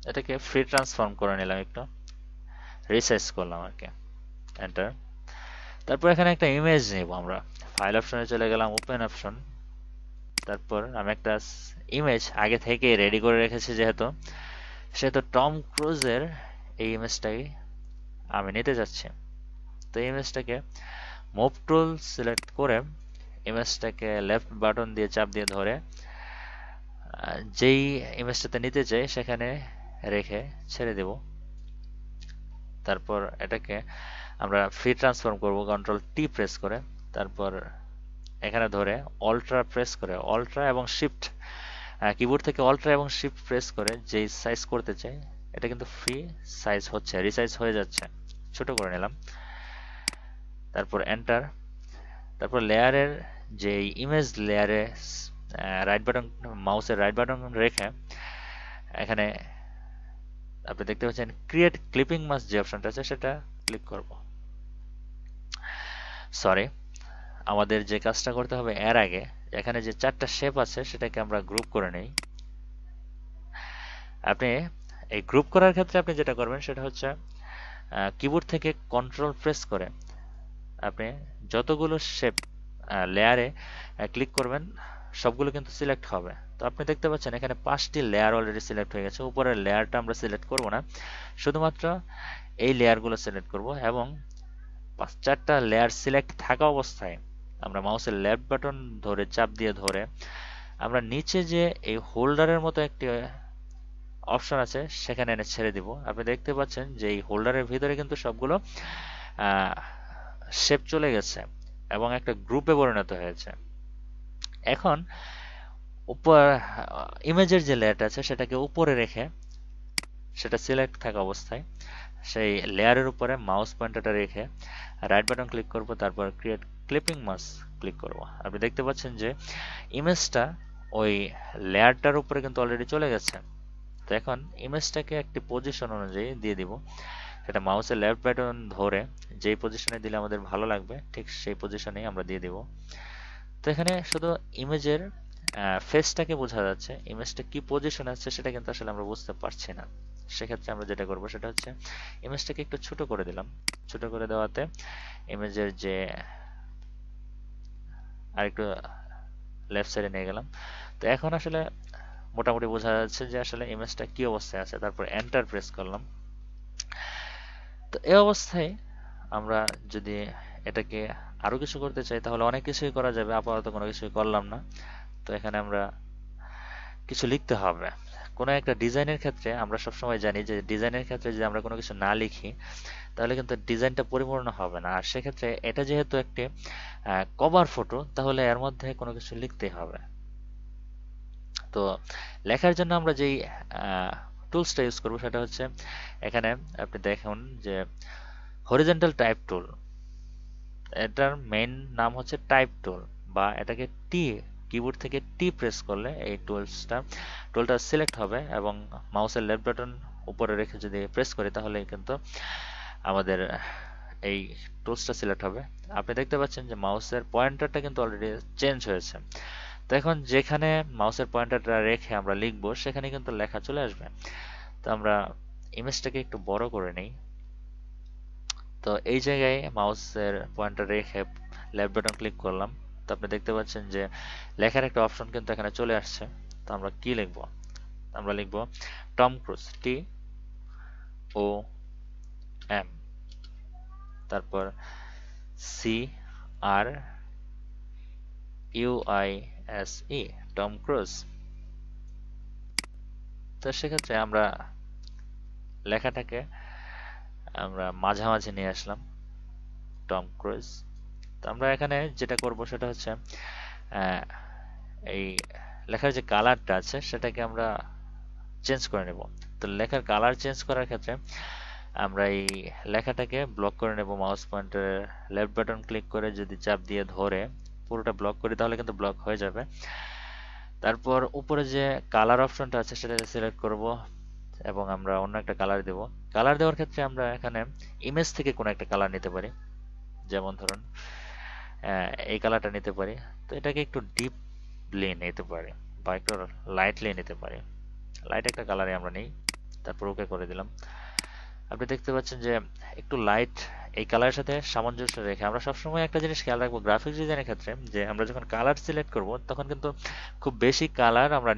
এটাকে ফ্রি ট্রান্সফর্ম করে নিলাম, একটু রিসাইজ করলাম আর কি, এন্টার। তারপর এখানে একটা ইমেজ নেব আমরা। ফাইল অপশনে চলে গেলাম, ওপেন অপশন। তারপর আমি একটা ইমেজ আগে থেকে রেডি করে রেখেছি, সেহেতু টম ক্রুজের এই ইমেজটাই আমি নিতে যাচ্ছি। তো এই ইমেজটাকে মুভ টুল সিলেক্ট করে ইমেজটাকে লেফট বাটন দিয়ে চাপ দিয়ে ধরে যেই ইমেজটাতে নিতে চাই সেখানে রেখে ছেড়ে দেব। তারপর এটাকে আমরা ফ্রি ট্রান্সফর্ম করব কন্ট্রোল টি প্রেস করে। তারপর এখানে ধরে অল্ট্রা প্রেস করে, অল্ট্রা এবং শিফট, কিবোর্ড থেকে অল্ট্রা এবং শিফট প্রেস করে যেই সাইজ করতে চাই এটা কিন্তু ফ্রি সাইজ হচ্ছে, রিসাইজ হয়ে যাচ্ছে। ছোট করে নিলাম, তারপর এন্টার। তারপর লেয়ারের যে ইমেজ লেয়ারে রাইট বাটন, মাউসের রাইট বাটন রেখে এখানে আপনি দেখতে পাচ্ছেন ক্রিয়েট ক্লিপিং মাস্ক যে অপশনটা আছে সেটা ক্লিক করব। সরি, আমাদের যে কাজটা করতে হবে এর আগে এখানে যে চারটা শেপ আছে সেটাকে আমরা গ্রুপ করে নেই। আপনি এই গ্রুপ করার ক্ষেত্রে আপনি যেটা করবেন সেটা হচ্ছে কিবোর্ড থেকে কন্ট্রোল প্রেস করে আপনি যতগুলো শেপ লেয়ারে ক্লিক করবেন সবগুলো কিন্তু সিলেক্ট হবে। তো আপনি দেখতে পাচ্ছেন এখানে 5টি লেয়ার অলরেডি সিলেক্ট হয়ে গেছে। উপরের লেয়ারটা আমরা সিলেক্ট করব না, শুধুমাত্র এই লেয়ারগুলো সিলেক্ট করব, এবং 4টা লেয়ার সিলেক্ট থাকা অবস্থায় আমরা মাউসের লেফট বাটন ধরে চাপ দিয়ে ধরে আমরা নিচে যে এই হোল্ডারের মতো একটি অপশন আছে সেখানে এনে ছেড়ে দিব। আপনি দেখতে পাচ্ছেন যে এই হোল্ডারের ভিতরে কিন্তু সবগুলো শেপ চলে গেছে এবং একটা গ্রুপে পরিণত হয়েছে। এখন উপর ইমেজের যে লেয়ারটা আছে সেটাকে উপরে রেখে সেটা সিলেক্ট থাকা অবস্থায় সেই লেয়ারের উপরে মাউস পয়েন্টারটা রেখে রাইট বাটন ক্লিক করব, তারপর ক্রিয়েট ক্লিপিং মাস্ক ক্লিক করব। আপনি দেখতে পাচ্ছেন যে ইমেজটা ওই লেয়ারটার উপরে কিন্তু অলরেডি চলে গেছে। তো এখন ইমেজটাকে একটি পজিশন অনুযায়ী দিয়ে দিব, সেটা মাউসের লেফট বাটন ধরে যেই পজিশনে দিলে আমাদের ভালো লাগবে ঠিক সেই পজিশনেই আমরা দিয়ে দিব। তো এখানে শুধু ইমেজের ফেসটাকে বোঝা যাচ্ছে, ইমেজটা কি পজিশনে আছে সেটা কিন্তু আসলে আমরা বুঝতে পারছি না। সেক্ষেত্রে আমরা যেটা করব সেটা হচ্ছে ইমেজটাকে একটু ছোট করে দিলাম। ছোট করে দেওয়াতে ইমেজের যে আরেকটু লেফট সাইডে নিয়ে গেলাম। তো এখন আসলে মোটামুটি বোঝা যাচ্ছে যে আসলে ইমেজটা কি অবস্থায় আছে। তারপর এন্টার প্রেস করলাম। তো এই অবস্থায় আমরা যদি এটাকে আরো কিছু করতে চাই তাহলে অনেক কিছুই করা যাবে, আপাতত কোনো কিছুই করলাম না। তো এখানে আমরা কিছু লিখতে হবে। কোনো একটা ডিজাইনের ক্ষেত্রে আমরা সবসময় জানি যে ডিজাইনের ক্ষেত্রে যদি আমরা কোনো কিছু না লিখি তাহলে কিন্তু ডিজাইনটা পরিপূর্ণ হবে না। আর সেক্ষেত্রে এটা যেহেতু একটি কভার ফটো তাহলে এর মধ্যে কোনো কিছু লিখতে হবে। তো লেখার জন্য আমরা যেই টুলসটা ইউজ করব সেটা হচ্ছে এখানে আপনি দেখুন যে হরিজন্টাল টাইপ টুল, এটার মেইন নাম হচ্ছে টাইপ টুল, বা এটাকে টি কিবোর্ড থেকে টি প্রেস করলে এই টুলটা সিলেক্ট হবে এবং মাউসের লেফট বাটন উপরে রেখে যদি প্রেস করি তাহলে কিন্তু আমাদের এই টুলসটা সিলেক্ট হবে। আপনি দেখতে পাচ্ছেন যে মাউসের পয়েন্টারটা কিন্তু অলরেডি চেঞ্জ হয়েছে। তো এখন যেখানে মাউসের পয়েন্টারটা রেখে আমরা লিখবো সেখানে কিন্তু লেখা চলে আসবে। তো আমরা ইমেজটাকে একটু বড় করে নেই। তো এই জায়গায় মাউসের পয়েন্টার রেখে লেফট বাটন ক্লিক করলাম। তো আপনি দেখতে পাচ্ছেন যে লেখার একটা অপশন কিন্তু এখানে চলে আসছে। তো আমরা কি লিখবো? আমরা লিখবো টম ক্রুজ, TOM, তারপর CRUISE, টম ক্রুজ। তো সেক্ষেত্রে আমরা লেখাটাকে আমরা মাঝামাঝি নিয়ে আসলাম, টম ক্রুজ। তো আমরা এখানে যেটা করব সেটা হচ্ছে আহ, এই লেখার যে কালারটা আছে সেটাকে আমরা চেঞ্জ করে নেব। তো লেখার কালার চেঞ্জ করার ক্ষেত্রে আমরা এই লেখাটাকে ব্লক করে নেব। মাউস পয়েন্টারের লেফট বাটন ক্লিক করে যদি চাপ দিয়ে ধরে পুরোটা ব্লক করি তাহলে কিন্তু ব্লক হয়ে যাবে। তারপর উপরে যে কালার অপশনটা আছে সেটা সিলেক্ট করব এবং আমরা অন্য একটা কালার দেব। কালার দেওয়ার ক্ষেত্রে আমরা এখানে ইমেজ থেকে কোনো একটা কালার নিতে পারি। যেমন ধরুন এই কালারটা নিতে পারি। তো এটাকে একটু ডিপলি নিতে পারি বা একটু লাইটলি নিতে পারি। লাইট একটা কালারে আমরা নিই, তারপর ওকে করে দিলাম। আপনি দেখতে পাচ্ছেন যে একটু লাইট এই কালারের সাথে সামঞ্জস্য রেখে আমরা সবসময় একটা জিনিস খেয়াল রাখবো গ্রাফিক্স ডিজাইনের ক্ষেত্রে, যে আমরা যখন কালার সিলেক্ট করব তখন কিন্তু খুব বেশি কালার আমরা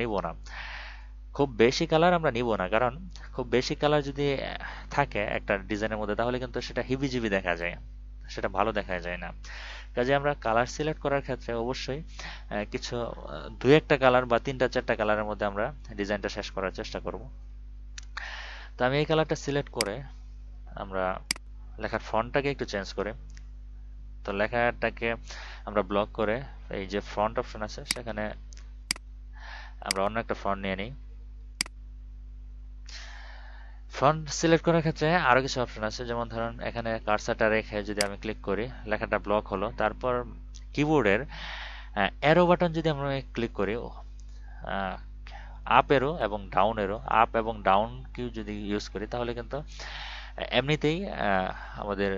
নিব না। কারণ খুব বেশি কালার যদি থাকে একটা ডিজাইনের মধ্যে তাহলে কিন্তু সেটা হিবিজিবি দেখা যায়, সেটা ভালো দেখা যায় না। কাজে আমরা কালার সিলেক্ট করার ক্ষেত্রে অবশ্যই কিছু দুই একটা কালার বা তিনটা চারটা কালারের মধ্যে আমরা ডিজাইনটা শেষ করার চেষ্টা করব। তো আমি এই কালারটা সিলেক্ট করে আমরা লেখার ফন্টটাকে একটু চেঞ্জ করে, তো লেখাটাকে আমরা ব্লক করে এই যে ফন্ট অপশন আছে সেখানে আমরা অন্য একটা ফন্ট নিয়ে নিই। ফন্ট সিলেক্ট করার ক্ষেত্রে আরো কিছু অপশন আছে, যেমন ধরুন এখানে কার্সারটা রেখে যদি আমি ক্লিক করি লেখাটা ব্লক হলো। তারপর কিবোর্ডের অ্যারো বাটন যদি আমরা ক্লিক করি, আপ এরো এবং ডাউন এরো, আপ এবং ডাউন কিউ যদি ইউজ করি তাহলে কিন্তু এমনিতেই আমাদের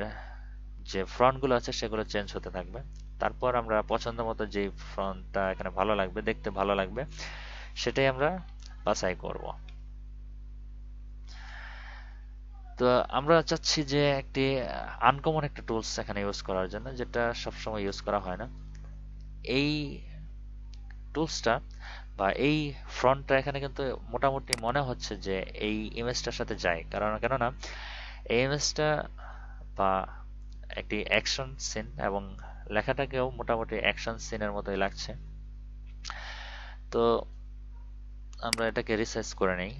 যে ফ্রন্টগুলো আছে সেগুলো চেঞ্জ হতে থাকবে। তারপর আমরা পছন্দ মতো যে ফ্রন্টটা এখানে ভালো লাগবে, দেখতে ভালো লাগবে, সেটাই আমরা বাছাই করব। তো আমরা চাচ্ছি যে একটি আনকমন একটা টুলস এখানে ইউজ করার জন্য, যেটা সবসময় ইউজ করা হয় না। এই টুলসটা বা এই ফ্রন্টটা এখানে কিন্তু মোটামুটি মনে হচ্ছে যে এই ইমেজটার সাথে যায়, কেননা এই ইমেজটা বা একটি অ্যাকশন সিন এবং লেখাটাকেও মোটামুটি অ্যাকশন সিনের মতোই লাগছে। তো আমরা এটাকে রিসাইজ করে নেই।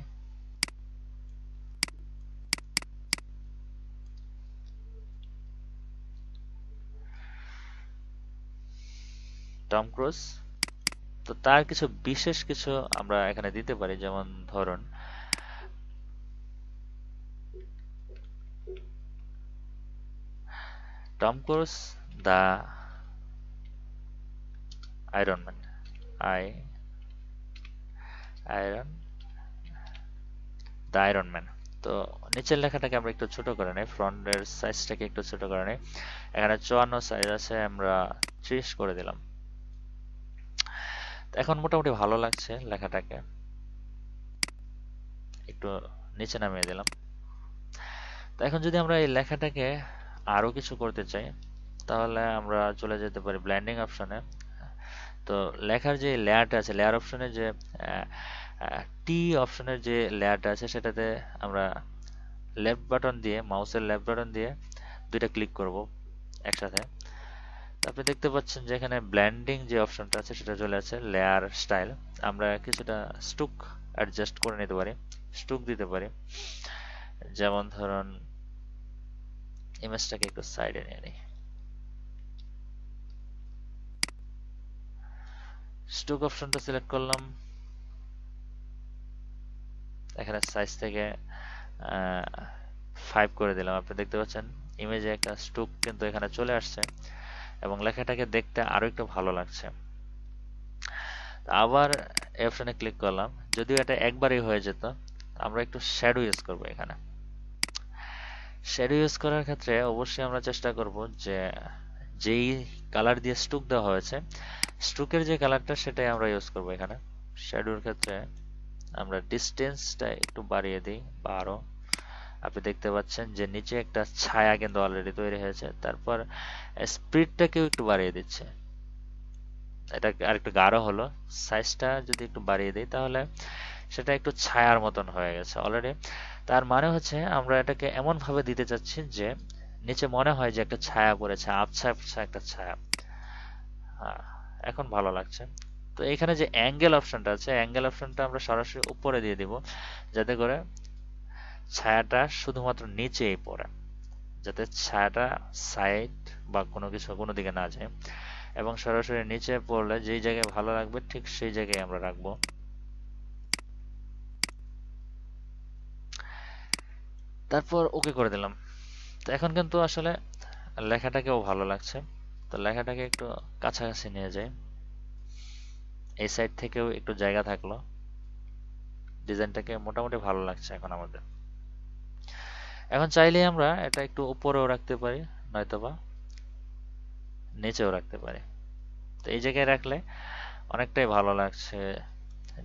টম ক্রুজ, তো তার কিছু বিশেষ কিছু আমরা এখানে দিতে পারি, যেমন ধরুন Tom Cruise the iron man, iron the iron man. তো নিচের লেখাটাকে আমরা একটু ছোট করে নেই, ফ্রন্টের সাইজটাকে একটু ছোট করে নেই। এখানে 54 সাইজ আছে, আমরা 30 করে দিলাম। এখন মোটামুটি ভালো লাগছে লেখাটাকে, একটু নিচে নামিয়ে দিলাম। তো এখন যদি আমরা এই লেখাটাকে আরো কিছু করতে চাই তাহলে আমরা চলে যেতে পারি ব্লেন্ডিং অপশনে। তো লেখার যে লেয়ারটা আছে, লেয়ার অপশনে যে টি অপশনের যে লেয়ারটা আছে সেটাতে আমরা লেফট বাটন দিয়ে, মাউসের লেফট বাটন দিয়ে দুইটা ক্লিক করব একসাথে। তো আপনি দেখতে পাচ্ছেন যে এখানে ব্লেন্ডিং যে অপশনটা আছে সেটা চলে আছে, লেয়ার স্টাইল। আমরা কিছুটা স্টুক অ্যাডজাস্ট করে নিতে পারি, স্টুক দিতে পারি। যেমন ধরুন ইমেজটাকে একটু সাইডে নিয়ে নিই, স্টুক অপশনটা সিলেক্ট করলাম। এখানে সাইজ থেকে 5 করে দিলাম। আপনি দেখতে পাচ্ছেন ইমেজে একটা স্টুক কিন্তু এখানে চলে আসছে এবং লেখাটাকে দেখতে আরো একটু ভালো লাগছে। আবার এই অপশনে ক্লিক করলাম। যদিও এটা একবারই হয়ে যেত, আমরা একটু শ্যাডো ইউজ করব এখানে। শ্যাডো ইউজ করার ক্ষেত্রে অবশ্যই আমরা চেষ্টা করব যে যেই কালার দিয়ে স্ট্রোক দেওয়া হয়েছে স্ট্রোকের যে কালারটা সেটাই আমরা ইউজ করব এখানে। শ্যাডোর ক্ষেত্রে আমরা ডিস্টেন্সটা একটু বাড়িয়ে দিই 12। আপনি দেখতে পাচ্ছেন যে নিচে একটা ছায়া কিন্তু অলরেডি তৈরি হয়েছে। তারপর স্পিডটাকেও একটু বাড়িয়ে দিচ্ছে, এটা আরেকটু গাঢ় হলো। সাইজটা যদি একটু বাড়িয়ে দিই তাহলে সেটা একটু ছায়ার মতন হয়ে গেছে অলরেডি। তার মানে হচ্ছে আমরা এটাকে এমন ভাবে দিতে চাচ্ছি যে নিচে মনে হয় যে একটা ছায়া পড়েছে, আবছা আবছা একটা ছায়া। হ্যাঁ, এখন ভালো লাগছে। তো এখানে যে অ্যাঙ্গেল অপশনটা আছে, অ্যাঙ্গেল অপশনটা আমরা সরাসরি উপরে দিয়ে দিব, যাতে করে ছায়াটা শুধুমাত্র নিচেই পড়ে, যাতে ছায়াটা সাইড বা কোনো কিছু কোনো দিকে না যায়, এবং সরাসরি নিচে পড়লে যেই জায়গায় ভালো লাগবে ঠিক সেই জায়গায় আমরা রাখবো। তারপর ওকে করে দিলাম। তো এখন কিন্তু আসলে লেখাটাকেও ভালো লাগছে। তো লেখাটাকে একটু কাছাকাছি নিয়ে যাই, এই সাইড থেকেও একটু জায়গা থাকলো। ডিজাইনটাকে মোটামুটি ভালো লাগছে এখন আমাদের। এখন চাইলে আমরা এটা একটু উপরেও রাখতে পারি, নয়তোবা নিচেও রাখতে পারি। তো এই জায়গায় রাখলে অনেকটাই ভালো লাগছে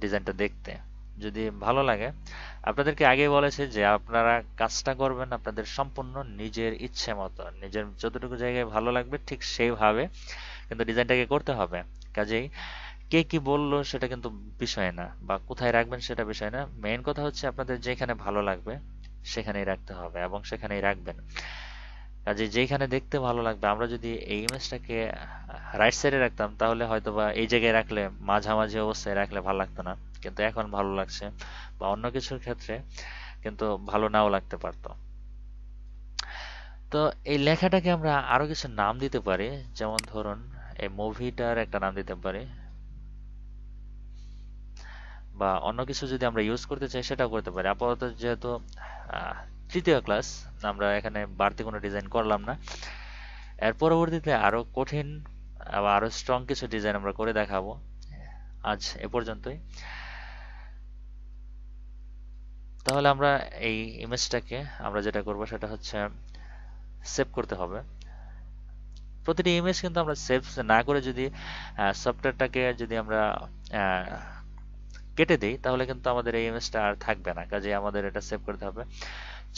ডিজাইনটা দেখতে। যদি ভালো লাগে, আপনাদেরকে আগেই বলেছি যে আপনারা কাজটা করবেন আপনাদের সম্পূর্ণ নিজের ইচ্ছে মতো, নিজের যতটুকু জায়গায় ভালো লাগবে ঠিক সেইভাবে কিন্তু ডিজাইনটাকে করতে হবে। কাজেই কে কি বললো সেটা কিন্তু বিষয় না, বা কোথায় রাখবেন সেটা বিষয় না। মেইন কথা হচ্ছে আপনাদের যেখানে ভালো লাগবে সেখানেই রাখতে হবে এবং সেখানেই রাখবেন। কাজে যেখানে দেখতে ভালো লাগবে, আমরা যদি এই ইমেজটাকে রাইট সাইডে রাখতাম তাহলে হয়তোবা এই জায়গায় রাখলে মাঝামাঝি অবস্থায় রাখলে ভালো লাগতো না, কিন্তু এখন ভালো লাগছে। বা অন্য কিছুর ক্ষেত্রে কিন্তু ভালো নাও লাগতে পারতো। তো এই লেখাটাকে আমরা আরো কিছু নাম দিতে পারি, যেমন ধরুন এই মুভিটার একটা নাম দিতে পারি, বা অন্য কিছু যদি আমরা ইউজ করতে চাই সেটাও করতে পারি। আপাতত যেহেতু তৃতীয় ক্লাস, আমরা এখানে বাড়তি কোনো ডিজাইন করলাম না। এর পরবর্তীতে আরো কঠিন আবার আরো স্ট্রং কিছু ডিজাইন আমরা করে দেখাবো। আজ এ পর্যন্তই। তাহলে আমরা এই ইমেজটাকে আমরা যেটা করব সেটা হচ্ছে সেভ করতে হবে। প্রতিটি ইমেজ কিন্তু আমরা সেভ না করে যদি সফটওয়্যারটাকে যদি আমরা আহ, কেটে দিই তাহলে কিন্তু আমাদের এই ইমেজটা আর থাকবে না। কাজে আমাদের এটা সেভ করতে হবে।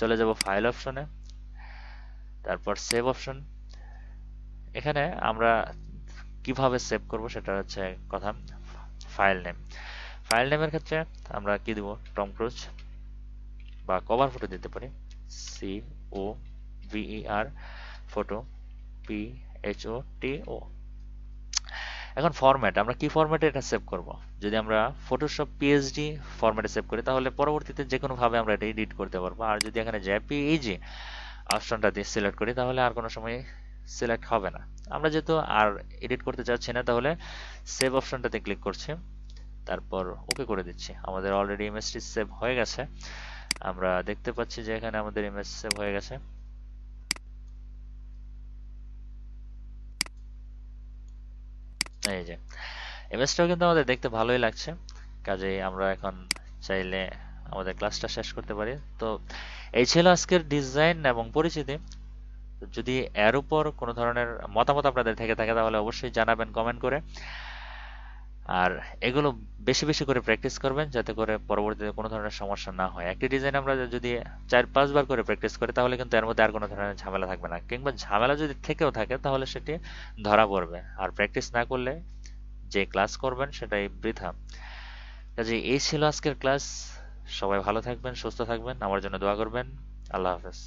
চলে যাব ফাইল অপশনে, তারপর সেভ অপশন। এখানে আমরা কিভাবে সেভ করব সেটা হচ্ছে কথা। ফাইল নেম, ফাইল নেমের ক্ষেত্রে আমরা কি দিব, টম ক্রুজ বা কভার ফটো দিতে পারি, COVER ফটো, PHOTO। এখন ফরম্যাট, আমরা কি ফরম্যাটে এটা সেভ করব। যদি আমরা ফটোশপ PSD ফরম্যাটে সেভ করি তাহলে পরবর্তীতে যে কোনো ভাবে আমরা এটা এডিট করতে পারবো। আর যদি এখানে JPEG অপশনটা দিয়ে সিলেক্ট করি তাহলে আর কোনো সময় সিলেক্ট হবে না। আমরা যেহেতু আর এডিট করতে চাচ্ছি না তাহলে সেভ অপশনটাতে ক্লিক করছি, তারপর ওকে করে দিচ্ছি। আমাদের অলরেডি ইমেজটি সেভ হয়ে গেছে। আমরা দেখতে পাচ্ছি যে এখানে আমাদের ইমেজ সেভ হয়ে গেছে। এই যে ইমেজটাও কিন্তু আমাদের দেখতে ভালোই লাগছে। কাজেই আমরা এখন চাইলে আমাদের ক্লাসটা শেষ করতে পারি। তো এই ছিল আজকের ডিজাইন এবং পরিচিতি। যদি এর উপর কোনো ধরনের মতামত আপনাদের থেকে থাকে তাহলে অবশ্যই জানাবেন কমেন্ট করে। আর এগুলো বেশি বেশি করে প্র্যাকটিস করবেন যাতে করে পরবর্তীতে কোনো ধরনের সমস্যা না হয়। একটি ডিজাইন আমরা যদি 4-5 বার করে প্র্যাকটিস করি তাহলে কিন্তু এর মধ্যে আর কোনো ধরনের ঝামেলা থাকবে না, কিংবা ঝামেলা যদি থেকেও থাকে তাহলে সেটি ধরা পড়বে। আর প্র্যাকটিস না করলে যে ক্লাস করবেন সেটাই বৃথা। কাজে এই ছিল আজকের ক্লাস। সবাই ভালো থাকবেন, সুস্থ থাকবেন, আমার জন্য দোয়া করবেন। আল্লাহ হাফেজ।